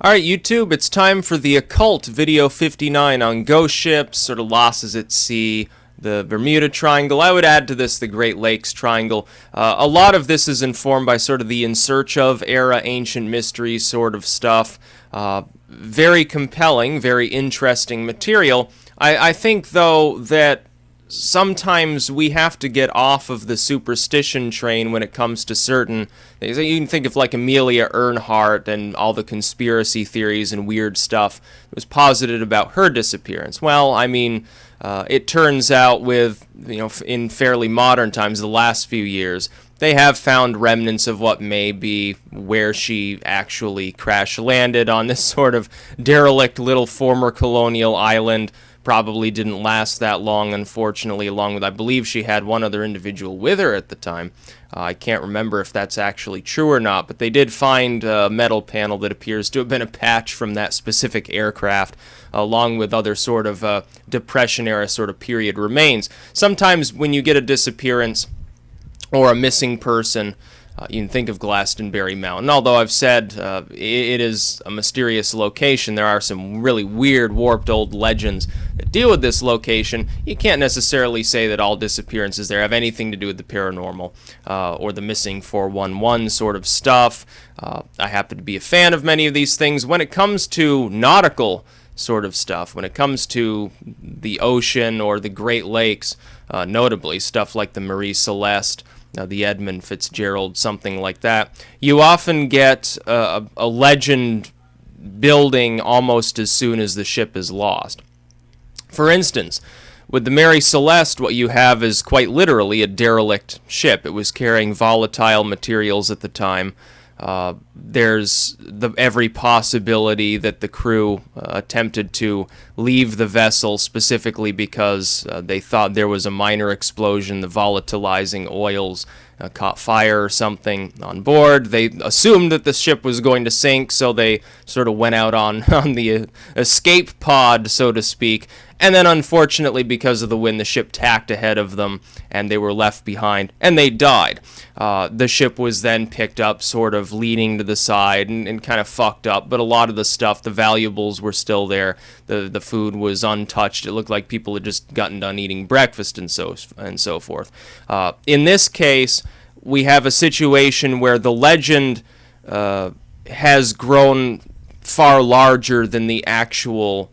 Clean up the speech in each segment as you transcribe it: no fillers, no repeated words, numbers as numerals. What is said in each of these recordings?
Alright, YouTube, it's time for the Occult video 59 on ghost ships, sort of losses at sea, the Bermuda Triangle. I would add to this the Great Lakes Triangle. A lot of this is informed by sort of the In Search Of era, ancient mystery sort of stuff. Very compelling, very interesting material. I think, though, that sometimes we have to get off of the superstition train when it comes to certain things. You can think of like Amelia Earhart and all the conspiracy theories and weird stuff that was posited about her disappearance. Well, I mean, it turns out with, in fairly modern times, the last few years, they have found remnants of what may be where she actually crash landed on this sort of derelict little former colonial island. Probably didn't last that long, unfortunately, along with, I believe she had one other individual with her at the time. I can't remember if that's actually true or not, but they did find a metal panel that appears to have been a patch from that specific aircraft, along with other sort of Depression-era sort of period remains. Sometimes when you get a disappearance or a missing person, you can think of Glastonbury Mountain. Although I've said it is a mysterious location, there are some really weird, warped old legends that deal with this location. You can't necessarily say that all disappearances there have anything to do with the paranormal or the missing 411 sort of stuff. I happen to be a fan of many of these things. When it comes to nautical sort of stuff, when it comes to the ocean or the Great Lakes, notably stuff like the Marie Celeste, the Edmund Fitzgerald, something like that, you often get a legend building almost as soon as the ship is lost. For instance, with the Mary Celeste, what you have is quite literally a derelict ship. It was carrying volatile materials at the time. There's every possibility that the crew attempted to leave the vessel specifically because they thought there was a minor explosion, the volatilizing oils caught fire or something on board. They assumed that the ship was going to sink, so they sort of went out on the escape pod, so to speak. And then, unfortunately, because of the wind, the ship tacked ahead of them, and they were left behind, and they died. The ship was then picked up, sort of leaning to the side, and kind of fucked up, but a lot of the stuff, the valuables were still there. The food was untouched. It looked like people had just gotten done eating breakfast and so forth. In this case, we have a situation where the legend has grown far larger than the actual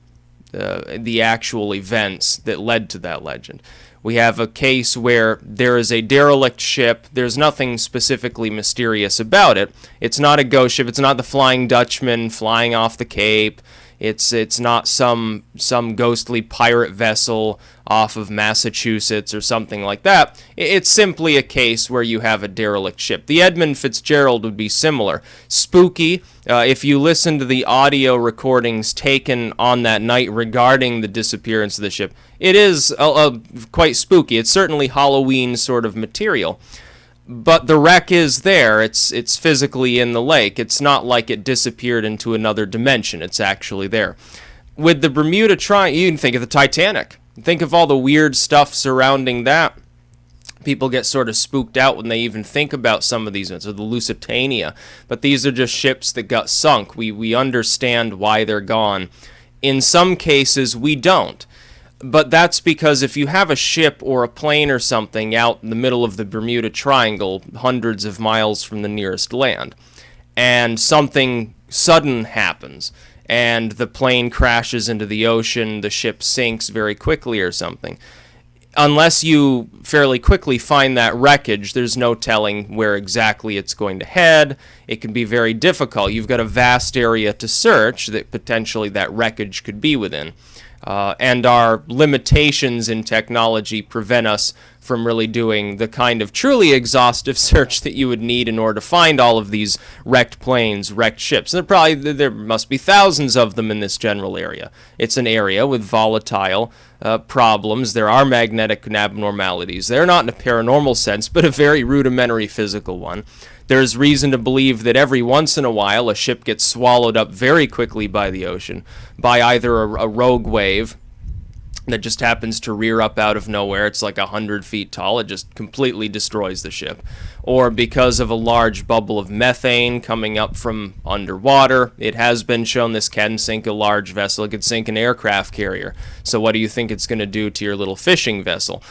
events that led to that legend. We have a case where there is a derelict ship. There's nothing specifically mysterious about it. It's not a ghost ship. It's not the Flying Dutchman flying off the Cape. It's not some ghostly pirate vessel off of Massachusetts or something like that. It's simply a case where you have a derelict ship. The Edmund Fitzgerald would be similar. Spooky. If you listen to the audio recordings taken on that night regarding the disappearance of the ship, it is quite spooky. It's certainly Halloween sort of material. But the wreck is there. It's physically in the lake. It's not like it disappeared into another dimension. It's actually there. With the Bermuda Triangle, you can think of the Titanic. Think of all the weird stuff surrounding that. People get sort of spooked out when they even think about some of these ones, or the Lusitania. But these are just ships that got sunk. We understand why they're gone. In some cases, we don't. But that's because if you have a ship or a plane or something out in the middle of the Bermuda Triangle, hundreds of miles from the nearest land, and something sudden happens, and the plane crashes into the ocean, the ship sinks very quickly or something, unless you fairly quickly find that wreckage, there's no telling where exactly it's going to head. It can be very difficult. You've got a vast area to search that potentially that wreckage could be within. And our limitations in technology prevent us from really doing the kind of truly exhaustive search that you would need in order to find all of these wrecked planes, wrecked ships. And there must be thousands of them in this general area. It's an area with volatile problems. There are magnetic abnormalities. They're not in a paranormal sense, but a very rudimentary physical one. There's reason to believe that every once in a while a ship gets swallowed up very quickly by the ocean, by either a rogue wave that just happens to rear up out of nowhere. It's like 100 feet tall. It just completely destroys the ship. Or because of a large bubble of methane coming up from underwater. It has been shown this can sink a large vessel. It could sink an aircraft carrier. So what do you think it's going to do to your little fishing vessel?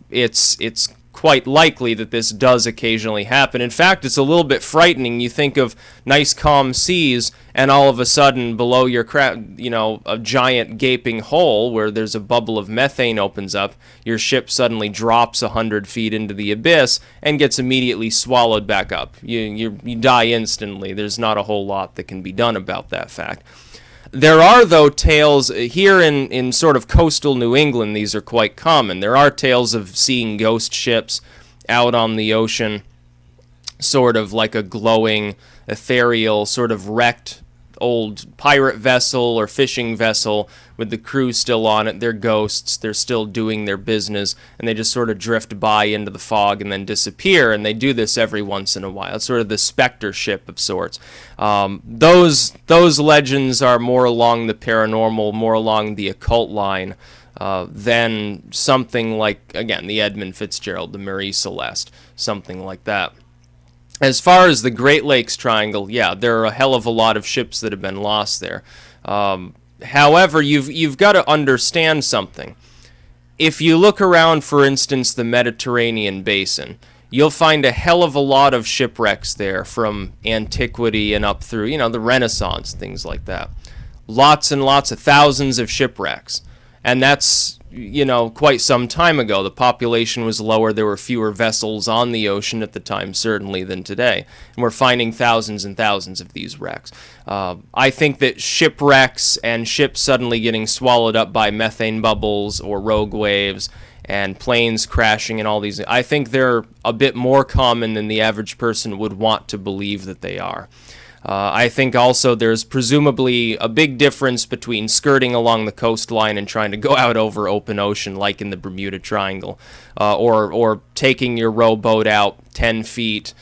It's quite likely that this does occasionally happen. In fact, it's a little bit frightening. You think of nice calm seas, and all of a sudden below your craft, a giant gaping hole where there's a bubble of methane opens up. Your ship suddenly drops 100 feet into the abyss and gets immediately swallowed back up. You die instantly. There's not a whole lot that can be done about that fact. There are, though, tales here in sort of coastal New England. These are quite common. There are tales of seeing ghost ships out on the ocean, sort of like a glowing, ethereal, sort of wrecked old pirate vessel or fishing vessel with the crew still on it. They're ghosts. They're still doing their business, and they just sort of drift by into the fog and then disappear, and they do this every once in a while. It's sort of the specter ship of sorts. Those legends are more along the paranormal, more along the occult line than something like, again, the Edmund Fitzgerald, the Marie Celeste, something like that. As far as the Great Lakes Triangle, yeah, there are a hell of a lot of ships that have been lost there. However, you've got to understand something. If you look around, for instance, the Mediterranean basin, you'll find a hell of a lot of shipwrecks there from antiquity and up through, the Renaissance, things like that. Lots and lots of thousands of shipwrecks. And that's, quite some time ago. The population was lower. There were fewer vessels on the ocean at the time, certainly, than today. And we're finding thousands and thousands of these wrecks. I think that shipwrecks and ships suddenly getting swallowed up by methane bubbles or rogue waves and planes crashing and all these, I think they're a bit more common than the average person would want to believe that they are. I think also there's presumably a big difference between skirting along the coastline and trying to go out over open ocean like in the Bermuda Triangle, or taking your rowboat out 10 feet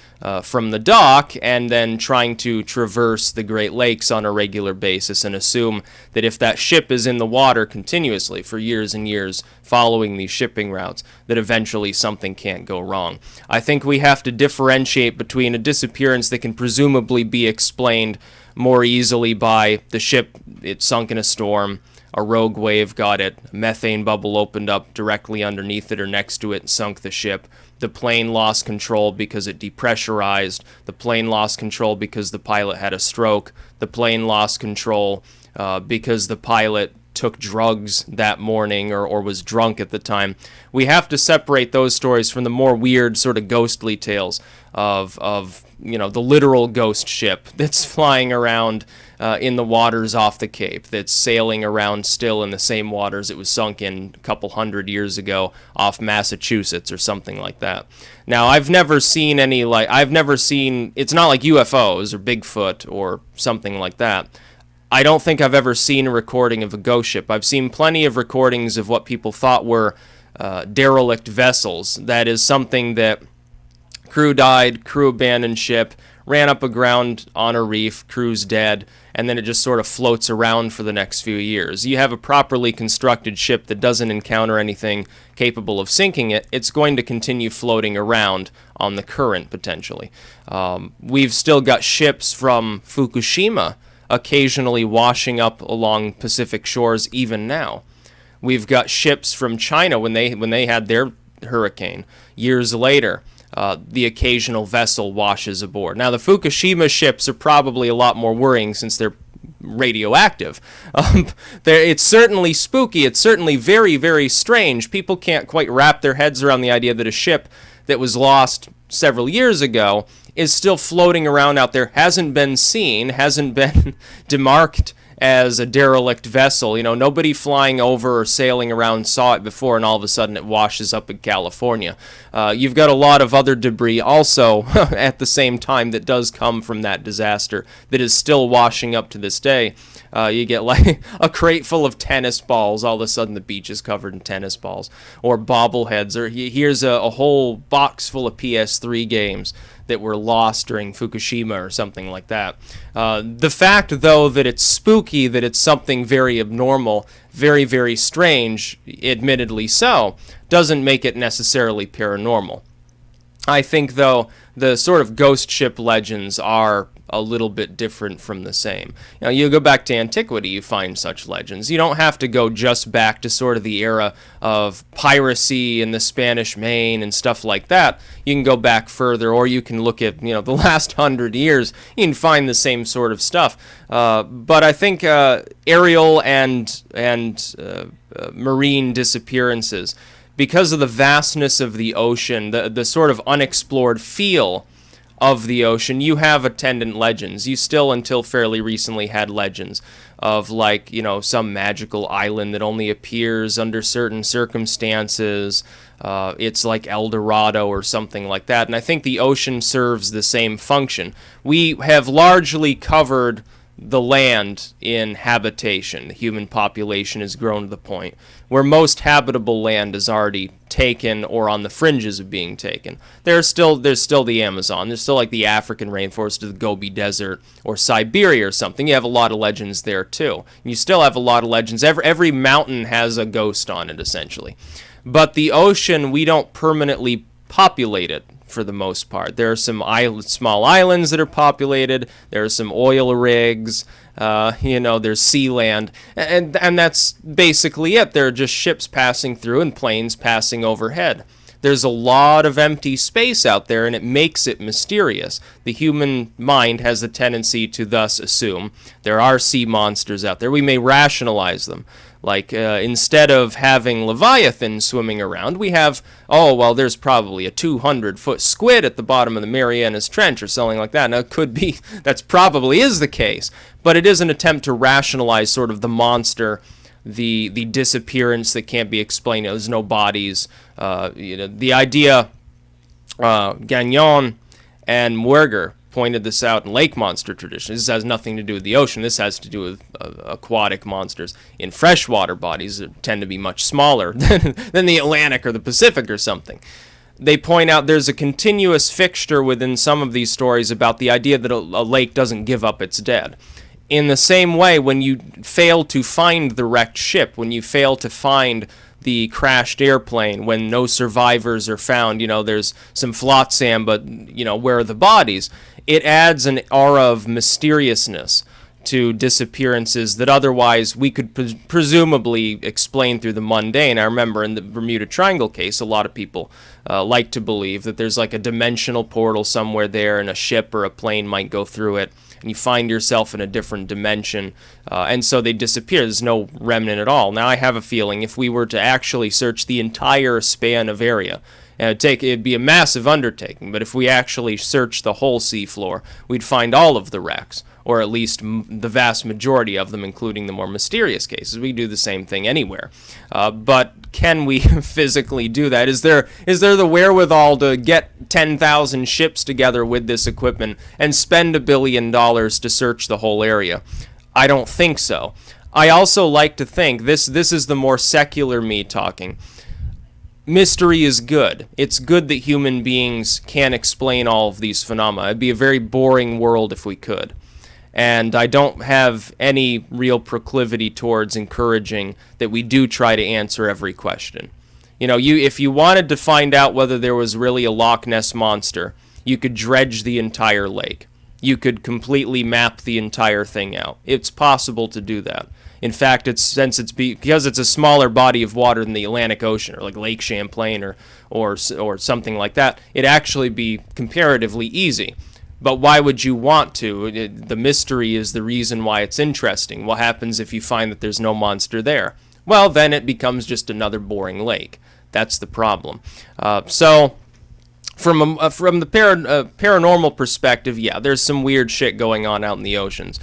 from the dock and then trying to traverse the Great Lakes on a regular basis and assume that if that ship is in the water continuously for years and years following these shipping routes, that eventually something can't go wrong. I think we have to differentiate between a disappearance that can presumably be explained more easily by the ship, it sunk in a storm, a rogue wave got it, a methane bubble opened up directly underneath it or next to it and sunk the ship. The plane lost control because it depressurized. The plane lost control because the pilot had a stroke. The plane lost control because the pilot took drugs that morning or was drunk at the time. We have to separate those stories from the more weird sort of ghostly tales of the literal ghost ship that's flying around in the waters off the Cape, that's sailing around still in the same waters it was sunk in a couple hundred years ago off Massachusetts or something like that. Now, I've never seen it's not like UFOs or Bigfoot or something like that. I don't think I've ever seen a recording of a ghost ship. I've seen plenty of recordings of what people thought were derelict vessels. That is something that crew died, crew abandoned ship, ran up aground on a reef, crew's dead, and then it just sort of floats around for the next few years. You have a properly constructed ship that doesn't encounter anything capable of sinking it, it's going to continue floating around on the current, potentially. We've still got ships from Fukushima occasionally washing up along Pacific shores even now. We've got ships from China when they had their hurricane. Years later, the occasional vessel washes aboard. Now, the Fukushima ships are probably a lot more worrying since they're radioactive. It's certainly spooky. It's certainly very, very strange. People can't quite wrap their heads around the idea that a ship that was lost several years ago is still floating around out there, hasn't been seen, hasn't been demarked as a derelict vessel. Nobody flying over or sailing around saw it before, and all of a sudden it washes up in California. You've got a lot of other debris also at the same time that does come from that disaster that is still washing up to this day. You get like a crate full of tennis balls. All of a sudden the beach is covered in tennis balls. Or bobbleheads. Or here's a whole box full of PS3 games that were lost during Fukushima or something like that. The fact, though, that it's spooky, that it's something very abnormal, very, very strange, admittedly so, doesn't make it necessarily paranormal. I think, though, the sort of ghost ship legends are a little bit different from the same. You know, you go back to antiquity, you find such legends. You don't have to go just back to sort of the era of piracy in the Spanish Main and stuff like that. You can go back further, or you can look at, you know, the last 100 years. You can find the same sort of stuff. But I think aerial and marine disappearances, because of the vastness of the ocean, the sort of unexplored feel of the ocean, you have attendant legends. You still, until fairly recently, had legends of, like, you know, some magical island that only appears under certain circumstances. It's like El Dorado or something like that. And I think the ocean serves the same function. We have largely covered the land in habitation. The human population has grown to the point where most habitable land is already taken or on the fringes of being taken. There's still the Amazon. There's still, like, the African rainforest or the Gobi Desert or Siberia or something. You have a lot of legends there too. You still have a lot of legends. Every mountain has a ghost on it, essentially. But the ocean, we don't permanently populate it for the most part. There are some small islands that are populated. There are some oil rigs. There's sea land, and that's basically it. There are just ships passing through and planes passing overhead. There's a lot of empty space out there, and it makes it mysterious. The human mind has a tendency to thus assume there are sea monsters out there. We may rationalize them. Like, instead of having Leviathan swimming around, we have, there's probably a 200-foot squid at the bottom of the Marianas Trench or something like that. Now, it could be, that's probably is the case, but it is an attempt to rationalize sort of the monster, the disappearance that can't be explained. There's no bodies. The idea, Gagnon and Muerger pointed this out in lake monster tradition. This has nothing to do with the ocean. This has to do with aquatic monsters in freshwater bodies that tend to be much smaller than the Atlantic or the Pacific or something. They point out there's a continuous fixture within some of these stories about the idea that a lake doesn't give up its dead. In the same way, when you fail to find the wrecked ship, when you fail to find the crashed airplane, when no survivors are found, there's some flotsam, but, where are the bodies? It adds an aura of mysteriousness to disappearances that otherwise we could presumably explain through the mundane. I remember in the Bermuda Triangle case, a lot of people like to believe that there's like a dimensional portal somewhere there, and a ship or a plane might go through it, and you find yourself in a different dimension, and so they disappear. There's no remnant at all. Now, I have a feeling if we were to actually search the entire span of area, it'd be a massive undertaking, but if we actually searched the whole seafloor, we'd find all of the wrecks, or at least the vast majority of them, including the more mysterious cases. We do the same thing anywhere. But can we physically do that? Is there the wherewithal to get 10,000 ships together with this equipment and spend $1 billion to search the whole area? I don't think so. I also like to think, this is the more secular me talking, mystery is good. It's good that human beings can explain all of these phenomena. It'd be a very boring world if we could. And I don't have any real proclivity towards encouraging that we do try to answer every question. If you wanted to find out whether there was really a Loch Ness monster, you could dredge the entire lake. You could completely map the entire thing out. It's possible to do that. In fact, because it's a smaller body of water than the Atlantic Ocean, or like Lake Champlain or something like that, it'd actually be comparatively easy. But why would you want to? The mystery is the reason why it's interesting. What happens if you find that there's no monster there? Well, then it becomes just another boring lake. That's the problem. So, from the paranormal perspective, yeah, there's some weird shit going on out in the oceans.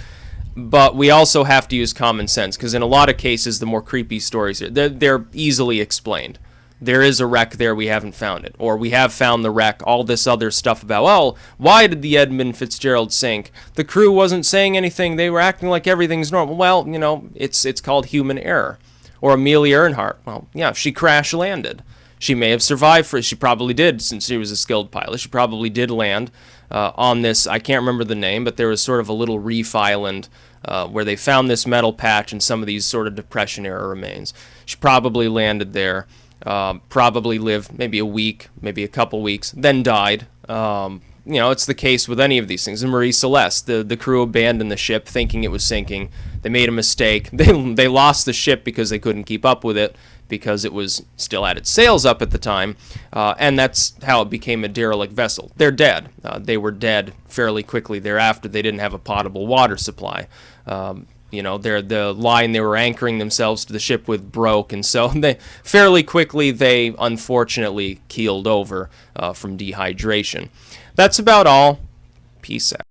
But we also have to use common sense, because in a lot of cases, the more creepy stories, they're easily explained. There is a wreck there, we haven't found it. Or we have found the wreck, all this other stuff about, why did the Edmund Fitzgerald sink? The crew wasn't saying anything, they were acting like everything's normal. Well, it's called human error. Or Amelia Earhart, well, yeah, she crash landed. She may have survived she probably did, since she was a skilled pilot. She probably did land on this, I can't remember the name, but there was sort of a little reef island where they found this metal patch and some of these sort of Depression-era remains. She probably landed there, probably lived maybe a week, maybe a couple weeks, then died. You know, it's the case with any of these things. In Marie Celeste, the crew abandoned the ship thinking it was sinking. They made a mistake. They lost the ship because they couldn't keep up with it, because it was still had its sails up at the time, and that's how it became a derelict vessel. They're dead. They were dead fairly quickly thereafter. They didn't have a potable water supply. You know, the line they were anchoring themselves to the ship with broke, and so fairly quickly they unfortunately keeled over from dehydration. That's about all. Peace out.